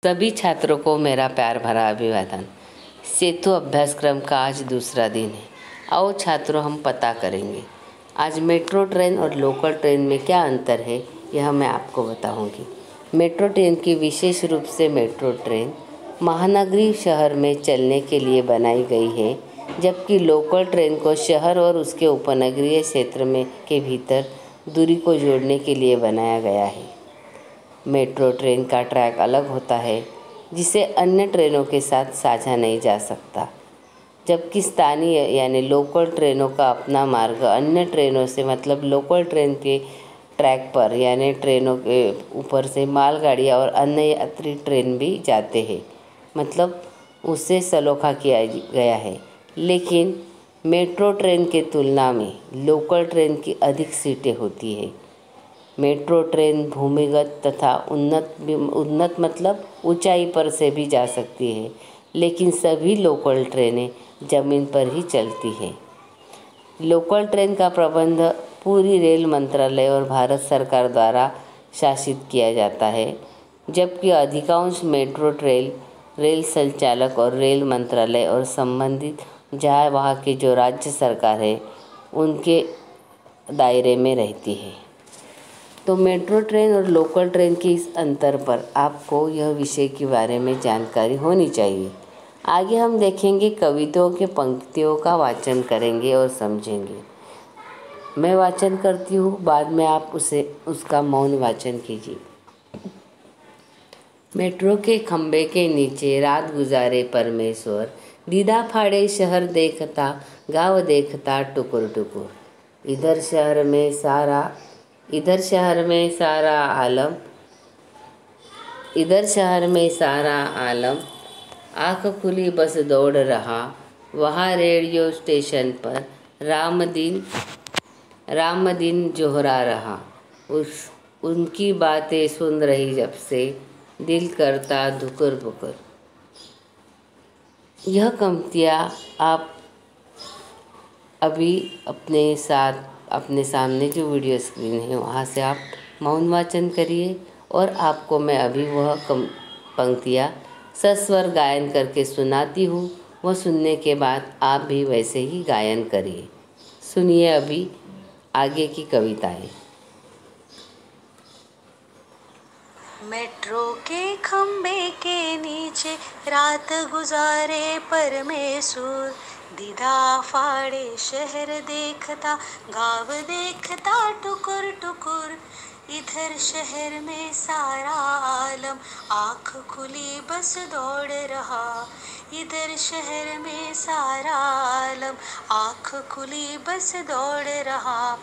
सभी छात्रों को मेरा प्यार भरा अभिवादन। सेतु अभ्यासक्रम का आज दूसरा दिन है। आओ छात्रों, हम पता करेंगे आज मेट्रो ट्रेन और लोकल ट्रेन में क्या अंतर है, यह मैं आपको बताऊंगी। मेट्रो ट्रेन की विशेष रूप से मेट्रो ट्रेन महानगरीय शहर में चलने के लिए बनाई गई है, जबकि लोकल ट्रेन को शहर और उसके उपनगरीय क्षेत्र में के भीतर दूरी को जोड़ने के लिए बनाया गया है। मेट्रो ट्रेन का ट्रैक अलग होता है, जिसे अन्य ट्रेनों के साथ साझा नहीं जा सकता, जबकि स्थानीय यानी लोकल ट्रेनों का अपना मार्ग अन्य ट्रेनों से मतलब लोकल ट्रेन के ट्रैक पर यानी ट्रेनों के ऊपर से मालगाड़ियाँ और अन्य यात्री ट्रेन भी जाते हैं, मतलब उससे सलोखा किया गया है। लेकिन मेट्रो ट्रेन के तुलना में लोकल ट्रेन की अधिक सीटें होती है। मेट्रो ट्रेन भूमिगत तथा उन्नत मतलब ऊंचाई पर से भी जा सकती है, लेकिन सभी लोकल ट्रेनें ज़मीन पर ही चलती हैं। लोकल ट्रेन का प्रबंध पूरी रेल मंत्रालय और भारत सरकार द्वारा शासित किया जाता है, जबकि अधिकांश मेट्रो ट्रेन रेल संचालक और रेल मंत्रालय और संबंधित जहाँ वहाँ के जो राज्य सरकार है उनके दायरे में रहती है। तो मेट्रो ट्रेन और लोकल ट्रेन के इस अंतर पर आपको यह विषय के बारे में जानकारी होनी चाहिए। आगे हम देखेंगे, कविताओं के पंक्तियों का वाचन करेंगे और समझेंगे। मैं वाचन करती हूँ, बाद में आप उसका मौन वाचन कीजिए। मेट्रो के खंबे के नीचे रात गुजारे परमेश्वर, दीदा फाड़े शहर देखता, गाँव देखता टुकुर टुकुर। इधर शहर में सारा आलम, आँख खुली बस दौड़ रहा। वहाँ रेडियो स्टेशन पर राम दिन जोहरा रहा। उनकी बातें सुन रही जब से दिल करता धुकुर पुकुर। यह पंक्तियाँ आप अभी अपने सामने जो वीडियो स्क्रीन है वहाँ से आप मौन वाचन करिए, और आपको मैं अभी वह पंक्तियाँ सस्वर गायन करके सुनाती हूँ। वह सुनने के बाद आप भी वैसे ही गायन करिए। सुनिए अभी आगे की कविताएं। मेट्रो के खंबे के नीचे रात गुजारे परमेश्वर, दीदा फाड़े शहर देखता, गाँव देखता टुकुर टुकुर। इधर शहर में सारा आलम, आँख खुली बस दौड़ रहा। इधर शहर में सारा आलम, आँख खुली बस दौड़ रहा।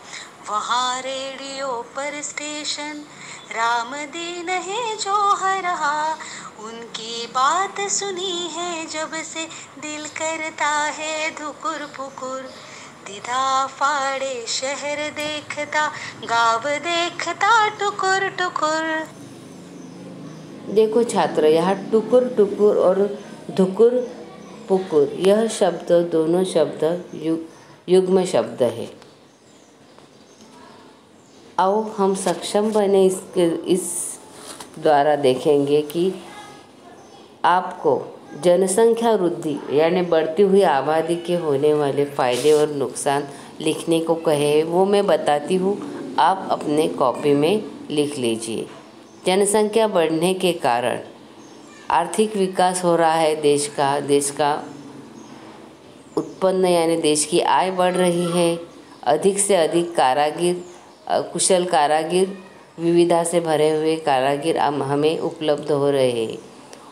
वहाँ रेडियो पर स्टेशन राम दीन है जो रहा। उनकी बात सुनी है जब से दिल करता है धुकुर पुकुर। दीदा फाड़े शहर देखता, गाँव देखता टुकुर टुकुर। देखो छात्र, यहाँ टुकुर टुकुर और धुकुर पुकुर यह शब्द दोनों शब्द युग्म शब्द है। आओ हम सक्षम बने इस द्वारा देखेंगे कि आपको जनसंख्या वृद्धि यानी बढ़ती हुई आबादी के होने वाले फ़ायदे और नुकसान लिखने को कहे, वो मैं बताती हूँ, आप अपने कॉपी में लिख लीजिए। जनसंख्या बढ़ने के कारण आर्थिक विकास हो रहा है देश का उत्पन्न यानी देश की आय बढ़ रही है। अधिक से अधिक कुशल कारागिर, विविधता से भरे हुए कारागिर हमें उपलब्ध हो रहे हैं।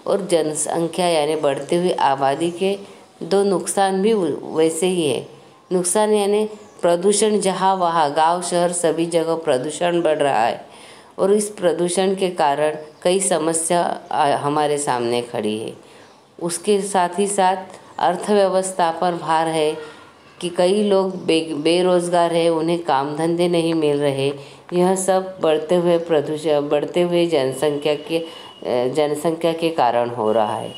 और जनसंख्या यानी बढ़ती हुई आबादी के दो नुकसान भी वैसे ही है। नुकसान यानी प्रदूषण, जहाँ वहाँ गांव शहर सभी जगह प्रदूषण बढ़ रहा है, और इस प्रदूषण के कारण कई समस्या हमारे सामने खड़ी है। उसके साथ ही साथ अर्थव्यवस्था पर भार है कि कई लोग बेरोज़गार है, उन्हें काम धंधे नहीं मिल रहे। यह सब बढ़ते हुए जनसंख्या के कारण हो रहा है।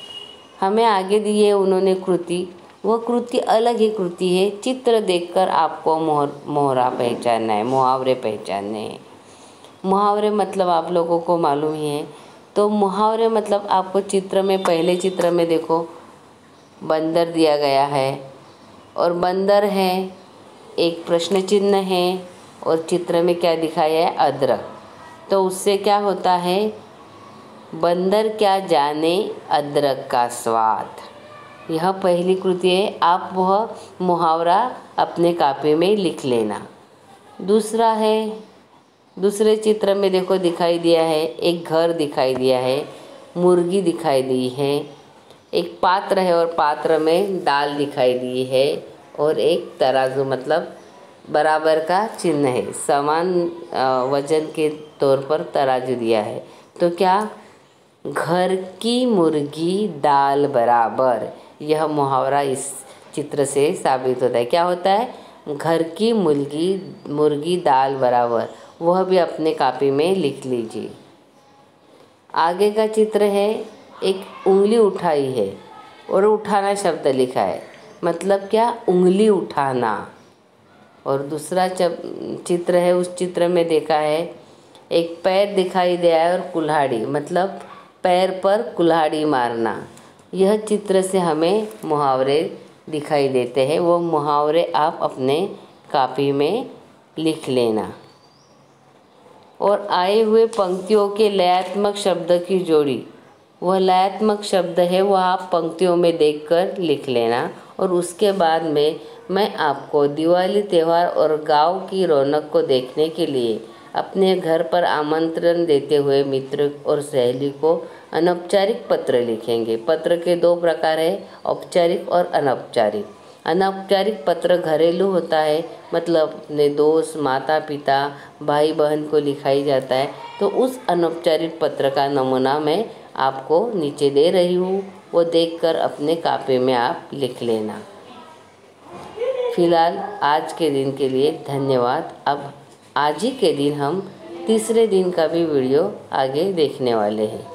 हमें आगे दी है उन्होंने कृति, वह कृति अलग ही कृति है। चित्र देखकर आपको मुहावरे पहचानने हैं। मुहावरे मतलब आप लोगों को मालूम ही है तो मुहावरे मतलब आपको चित्र में, पहले चित्र में देखो बंदर दिया गया है और बंदर है, एक प्रश्न चिन्ह है और चित्र में क्या दिखाया है, अदरक। तो उससे क्या होता है, बंदर क्या जाने अदरक का स्वाद। यह पहली कृति है, आप वह मुहावरा अपने कापी में लिख लेना। दूसरा है, दूसरे चित्र में देखो दिखाई दिया है, एक घर दिखाई दिया है, मुर्गी दिखाई दी है, एक पात्र है और पात्र में दाल दिखाई दी है और एक तराजू मतलब बराबर का चिन्ह है, समान वजन के तौर पर तराजू दिया है। तो क्या, घर की मुर्गी दाल बराबर, यह मुहावरा इस चित्र से साबित होता है। क्या होता है, घर की मुर्गी दाल बराबर, वह भी अपने कापी में लिख लीजिए। आगे का चित्र है, एक उंगली उठाई है और उठाना शब्द लिखा है, मतलब क्या, उंगली उठाना। और दूसरा चित्र है, उस चित्र में देखा है एक पैर दिखाई दिया है और कुल्हाड़ी, मतलब पैर पर कुल्हाड़ी मारना। यह चित्र से हमें मुहावरे दिखाई देते हैं, वो मुहावरे आप अपने कापी में लिख लेना। और आए हुए पंक्तियों के लयात्मक शब्द की जोड़ी, वह लयात्मक शब्द है वह आप पंक्तियों में देखकर लिख लेना। और उसके बाद में मैं आपको दिवाली त्यौहार और गांव की रौनक को देखने के लिए अपने घर पर आमंत्रण देते हुए मित्र और सहेली को अनौपचारिक पत्र लिखेंगे। पत्र के दो प्रकार है, औपचारिक और अनौपचारिक। अनौपचारिक पत्र घरेलू होता है, मतलब अपने दोस्त, माता पिता, भाई बहन को लिखाई जाता है। तो उस अनौपचारिक पत्र का नमूना मैं आपको नीचे दे रही हूँ, वो देखकर अपने कापी में आप लिख लेना। फिलहाल आज के दिन के लिए धन्यवाद। अब आज ही के दिन हम तीसरे दिन का भी वीडियो आगे देखने वाले हैं।